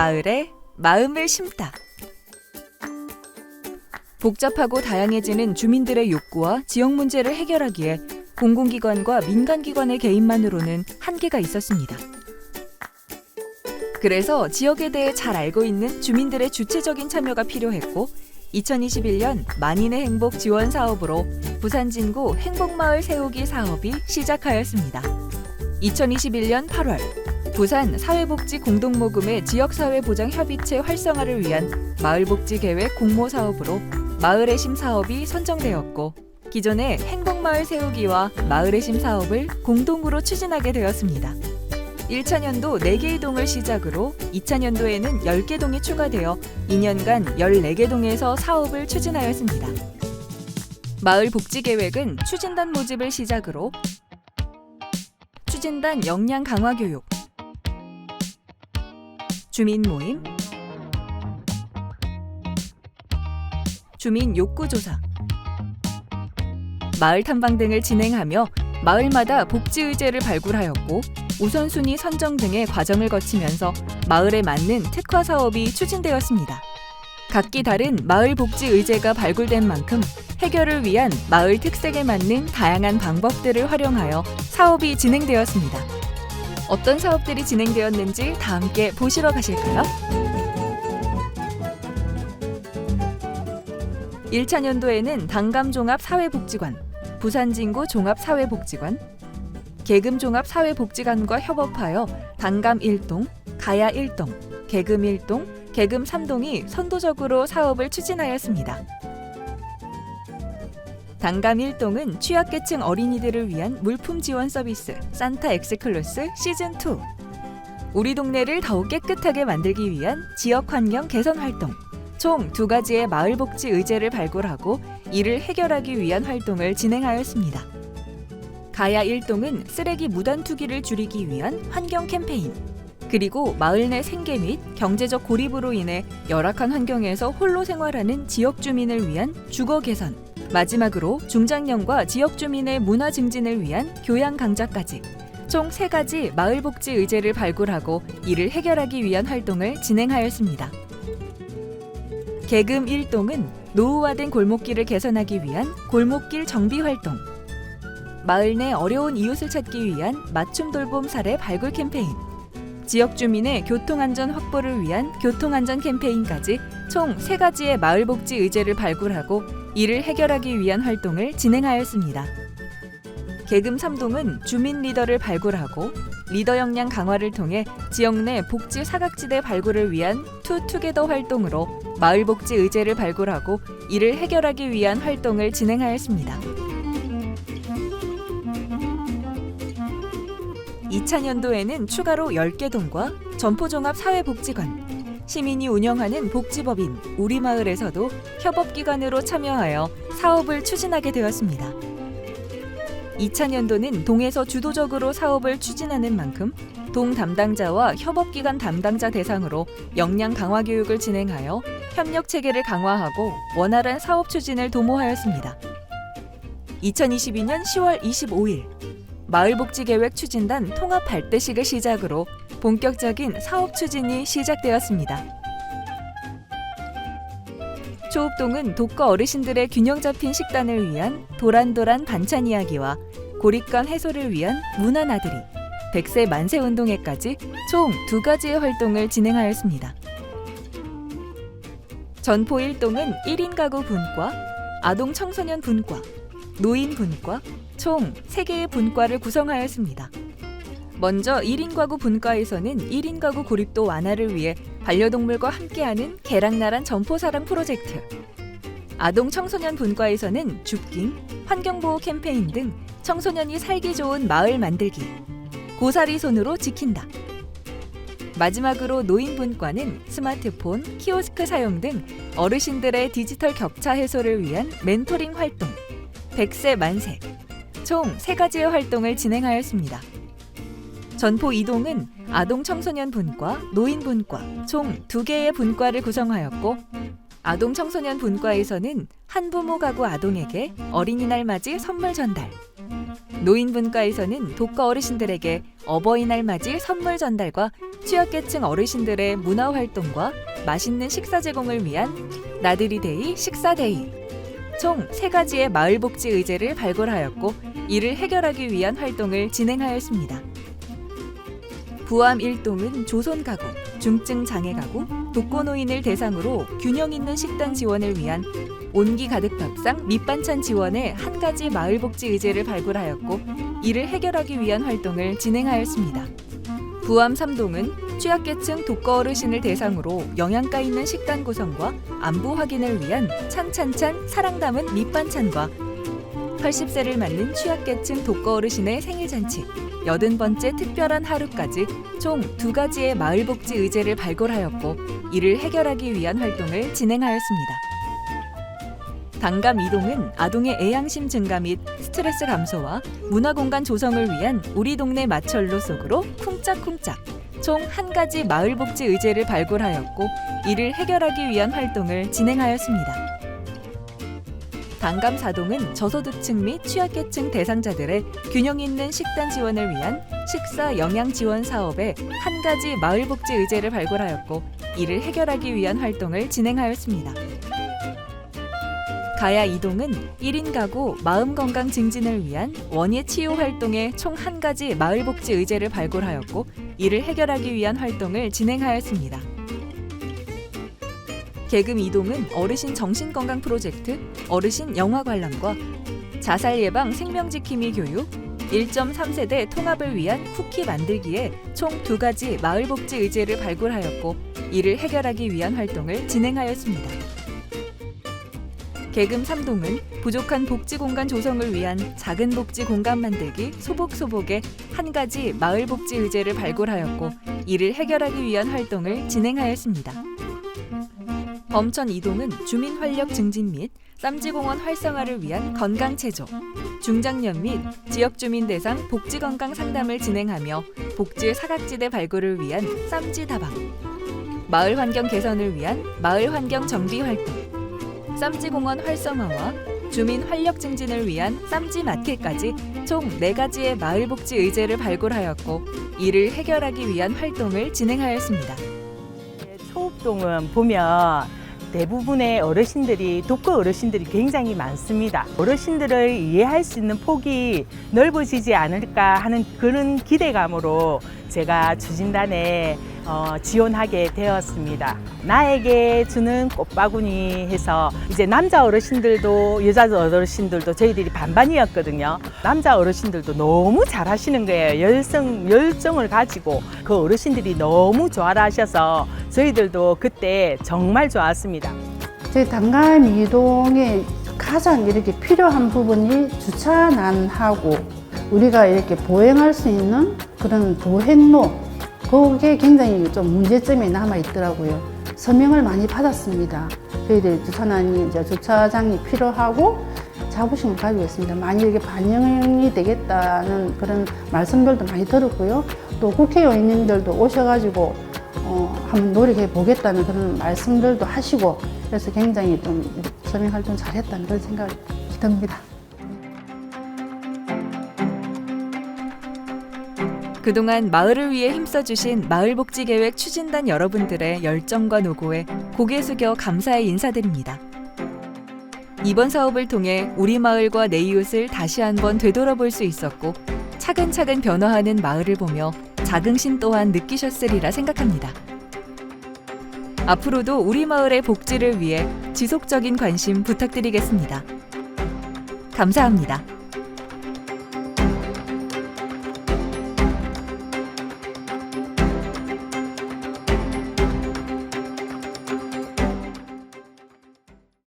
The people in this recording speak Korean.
마을에 마음을 심다. 복잡하고 다양해지는 주민들의 욕구와 지역 문제를 해결하기에 공공기관과 민간기관의 개입만으로는 한계가 있었습니다. 그래서 지역에 대해 잘 알고 있는 주민들의 주체적인 참여가 필요했고 2021년 만인의 행복 지원 사업으로 부산 진구 행복마을 세우기 사업이 시작하였습니다. 2021년 8월 부산 사회복지 공동모금의 지역사회보장협의체 활성화를 위한 마을복지계획 공모사업으로 마을의 심 사업이 선정되었고 기존의 행복마을 세우기와 마을의 심 사업을 공동으로 추진하게 되었습니다. 1차년도 4개의 동을 시작으로 2차년도에는 10개 동이 추가되어 2년간 14개 동에서 사업을 추진하였습니다. 마을 복지계획은 추진단 모집을 시작으로 추진단 역량 강화 교육, 주민 모임, 주민 욕구 조사, 마을 탐방 등을 진행하며 마을마다 복지 의제를 발굴하였고 우선순위 선정 등의 과정을 거치면서 마을에 맞는 특화 사업이 추진되었습니다. 각기 다른 마을 복지 의제가 발굴된 만큼 해결을 위한 마을 특색에 맞는 다양한 방법들을 활용하여 사업이 진행되었습니다. 어떤 사업들이 진행되었는지 다 함께 보시러 가실까요? 1차년도에는 당감종합사회복지관, 부산진구 종합사회복지관, 계금종합사회복지관과 협업하여 당감 1동, 가야 1동, 계금 1동, 계금 3동이 선도적으로 사업을 추진하였습니다. 당감 1동은 취약계층 어린이들을 위한 물품 지원 서비스 산타 엑스클루스 시즌2, 우리 동네를 더욱 깨끗하게 만들기 위한 지역환경 개선 활동, 총 2가지의 마을복지 의제를 발굴하고 이를 해결하기 위한 활동을 진행하였습니다. 가야 1동은 쓰레기 무단 투기를 줄이기 위한 환경 캠페인, 그리고 마을 내 생계 및 경제적 고립으로 인해 열악한 환경에서 홀로 생활하는 지역 주민을 위한 주거 개선, 마지막으로 중장년과 지역 주민의 문화 증진을 위한 교양 강좌까지 총 3가지 마을 복지 의제를 발굴하고 이를 해결하기 위한 활동을 진행하였습니다. 계금 1동은 노후화된 골목길을 개선하기 위한 골목길 정비 활동, 마을 내 어려운 이웃을 찾기 위한 맞춤 돌봄 사례 발굴 캠페인, 지역 주민의 교통안전 확보를 위한 교통안전 캠페인까지 총 3가지의 마을복지 의제를 발굴하고 이를 해결하기 위한 활동을 진행하였습니다. 계금 3동은 주민 리더를 발굴하고 리더 역량 강화를 통해 지역 내 복지 사각지대 발굴을 위한 투투게더 활동으로 마을복지 의제를 발굴하고 이를 해결하기 위한 활동을 진행하였습니다. 2차년도에는 추가로 10개 동과 점포종합사회복지관, 시민이 운영하는 복지법인 우리마을에서도 협업기관으로 참여하여 사업을 추진하게 되었습니다. 2차년도는 동에서 주도적으로 사업을 추진하는 만큼 동 담당자와 협업기관 담당자 대상으로 역량 강화 교육을 진행하여 협력 체계를 강화하고 원활한 사업 추진을 도모하였습니다. 2022년 10월 25일 마을복지계획 추진단 통합 발대식을 시작으로 본격적인 사업 추진이 시작되었습니다. 초읍동은 독거 어르신들의 균형 잡힌 식단을 위한 도란도란 반찬 이야기와 고립감 해소를 위한 문화나들이, 100세 만세 운동회까지 총 2가지의 활동을 진행하였습니다. 전포 1동은 1인 가구 분과, 아동 청소년 분과, 노인 분과 총 3개의 분과를 구성하였습니다. 먼저 1인 가구 분과에서는 1인 가구 고립도 완화를 위해 반려동물과 함께하는 개랑나란 점포사랑 프로젝트, 아동 청소년 분과에서는 줍깅, 환경보호 캠페인 등 청소년이 살기 좋은 마을 만들기, 고사리 손으로 지킨다. 마지막으로 노인 분과는 스마트폰, 키오스크 사용 등 어르신들의 디지털 격차 해소를 위한 멘토링 활동, 100세 만세, 총 3가지의 활동을 진행하였습니다. 전포 2동은 아동 청소년 분과, 노인 분과 총 2개의 분과를 구성하였고 아동 청소년 분과에서는 한부모 가구 아동에게 어린이날 맞이 선물 전달, 노인분과에서는 독거 어르신들에게 어버이날 맞이 선물 전달과 취약계층 어르신들의 문화활동과 맛있는 식사 제공을 위한 나들이 데이, 식사 데이, 총 3가지의 마을복지 의제를 발굴하였고 이를 해결하기 위한 활동을 진행하였습니다. 부암 1동은 조손가구, 중증장애가구, 독거노인을 대상으로 균형 있는 식단 지원을 위한 온기 가득 밥상 밑반찬 지원의 1가지 마을복지 의제를 발굴하였고 이를 해결하기 위한 활동을 진행하였습니다. 부암 3동은 취약계층 독거 어르신을 대상으로 영양가 있는 식단 구성과 안부 확인을 위한 찬찬찬 사랑 담은 밑반찬과 80세를 맞는 취약계층 독거 어르신의 생일잔치, 80번째 특별한 하루까지 총 2가지의 마을복지 의제를 발굴하였고 이를 해결하기 위한 활동을 진행하였습니다. 당감 2동은 아동의 애양심 증가 및 스트레스 감소와 문화공간 조성을 위한 우리 동네 마철로 속으로 쿵짝쿵짝 총 1가지 마을복지 의제를 발굴하였고 이를 해결하기 위한 활동을 진행하였습니다. 당감 4동은 저소득층 및 취약계층 대상자들의 균형 있는 식단 지원을 위한 식사 영양 지원 사업의 1가지 마을복지 의제를 발굴하였고 이를 해결하기 위한 활동을 진행하였습니다. 가야 2동은 1인 가구 마음건강 증진을 위한 원예 치유 활동의 총 1가지 마을복지 의제를 발굴하였고 이를 해결하기 위한 활동을 진행하였습니다. 계금 2동은 어르신 정신건강 프로젝트, 어르신 영화 관람과 자살 예방 생명지킴이 교육, 1.3세대 통합을 위한 쿠키 만들기에 총 2가지 마을복지 의제를 발굴하였고 이를 해결하기 위한 활동을 진행하였습니다. 계금 3동은 부족한 복지 공간 조성을 위한 작은 복지 공간 만들기 소복소복의 1가지 마을복지 의제를 발굴하였고 이를 해결하기 위한 활동을 진행하였습니다. 범천 2동은 주민 활력 증진 및 쌈지공원 활성화를 위한 건강체조, 중장년 및 지역주민 대상 복지건강 상담을 진행하며 복지 사각지대 발굴을 위한 쌈지다방, 마을 환경 개선을 위한 마을 환경 정비 활동, 쌈지공원 활성화와 주민 활력 증진을 위한 쌈지마켓까지 총 4가지의 마을복지 의제를 발굴하였고 이를 해결하기 위한 활동을 진행하였습니다. 초읍동은 보면 대부분의 어르신들이 독거 어르신들이 굉장히 많습니다. 어르신들을 이해할 수 있는 폭이 넓어지지 않을까 하는 그런 기대감으로 제가 추진단에 지원하게 되었습니다. 나에게 주는 꽃바구니 해서 이제 남자 어르신들도 여자 어르신들도 저희들이 반반이었거든요. 남자 어르신들도 너무 잘하시는 거예요. 열정을 가지고 그 어르신들이 너무 좋아라 하셔서 저희들도 그때 정말 좋았습니다. 저희 당감 이동에 가장 이렇게 필요한 부분이 주차난하고 우리가 이렇게 보행할 수 있는 그런 보행로, 그게 굉장히 좀 문제점이 남아 있더라고요. 서명을 많이 받았습니다. 저희들 주차난이 이제 주차장이 필요하고 자부심을 가지고 있습니다. 많이 이렇게 반영이 되겠다는 그런 말씀들도 많이 들었고요. 또 국회의원님들도 오셔가지고 한번 노력해 보겠다는 그런 말씀들도 하시고, 그래서 굉장히 좀 서명 활동 잘했다는 그런 생각이 듭니다. 그동안 마을을 위해 힘써주신 마을복지계획 추진단 여러분들의 열정과 노고에 고개 숙여 감사의 인사드립니다. 이번 사업을 통해 우리 마을과 내 이웃을 다시 한번 되돌아볼 수 있었고 차근차근 변화하는 마을을 보며 자긍심 또한 느끼셨으리라 생각합니다. 앞으로도 우리 마을의 복지를 위해 지속적인 관심 부탁드리겠습니다. 감사합니다.